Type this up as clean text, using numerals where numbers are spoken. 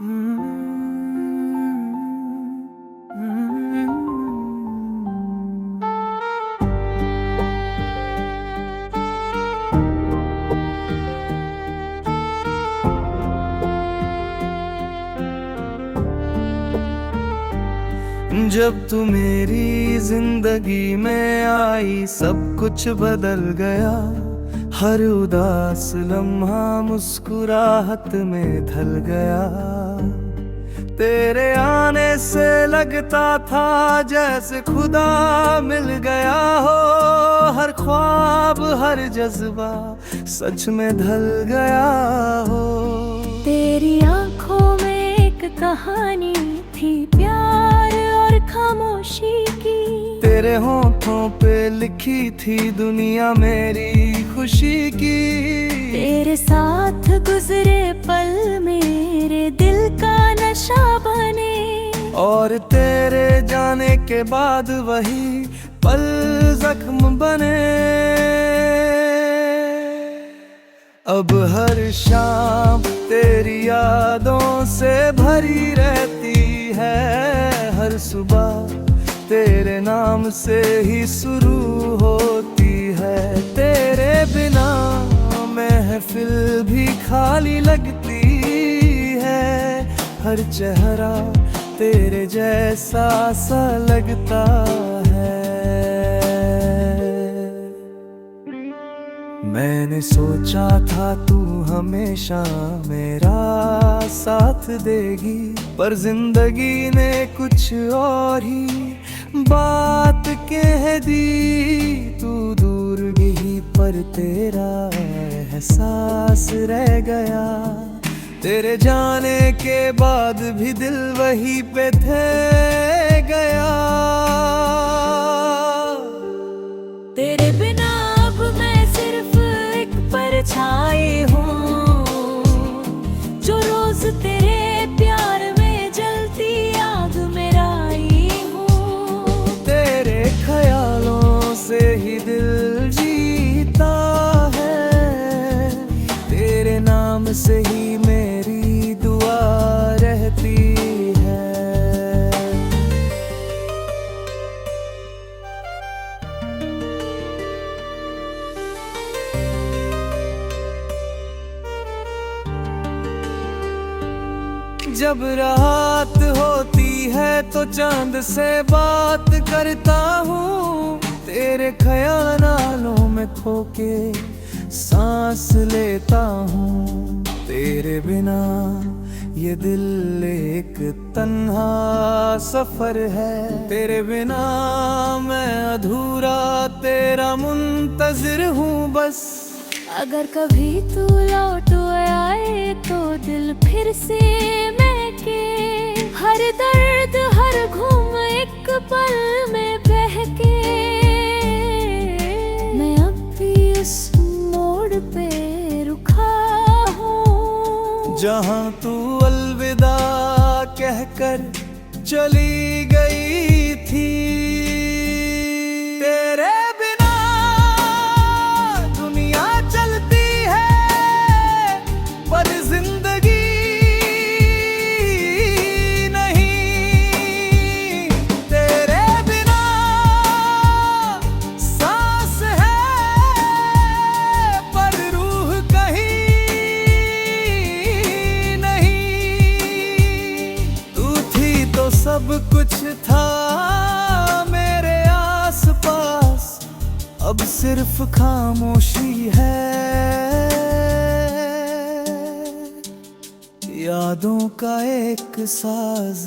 जब तू मेरी जिंदगी में आई सब कुछ बदल गया। हर उदास लम्हा मुस्कुराहट में ढल गया। तेरे आने से लगता था जैसे खुदा मिल गया हो। हर ख्वाब हर जज्बा सच में ढल गया हो। तेरी आंखों में एक कहानी थी प्यार और खामोशी की। तेरे होठों पे लिखी थी दुनिया मेरी खुशी की। तेरे साथ गुजरे पल मेरे दिल का नशा बने। और तेरे जाने के बाद वही पल जख्म बने। अब हर शाम तेरी यादों से भरी रहती है। हर सुबह तेरे नाम से ही शुरू होती है। तेरे बिना महफिल भी खाली लगती है। हर चेहरा तेरे जैसा सा लगता है। मैंने सोचा था तू हमेशा मेरा साथ देगी, पर जिंदगी ने कुछ और ही बात कह दी। तू दूर गई पर तेरा एहसास रह गया। तेरे जाने के बाद भी दिल वही पे थे गया। तेरे बिना अब मैं सिर्फ एक परछाई हूँ, जो रोज तेरे प्यार में जलती आग में राई हूँ। तेरे ख्यालों से ही दिल जीता है। तेरे नाम से ही मेरी दुआ रहती है। जब रात होती है तो चांद से बात करता हूँ। तेरे ख्यालों में खो के सांस लेता हूँ। तेरे बिना ये दिल एक तन्हा सफर है। तेरे बिना मैं अधूरा तेरा मुंतजिर हूँ बस। अगर कभी तू लौट आए तो दिल फिर से महके। हर दर्द हर घूम एक पल में बहके। मैं अब भी उस मोड़ पे रुका हूँ, जहाँ तू अलविदा कहकर चली गई थी। तेरे बिना दुनिया चलती है पर जिंदगी नहीं। तेरे बिना सांस है पर रूह कहीं नहीं। तू थी तो सब कुछ था मेरे आसपास। अब सिर्फ खामोशी है, यादों का एक साज।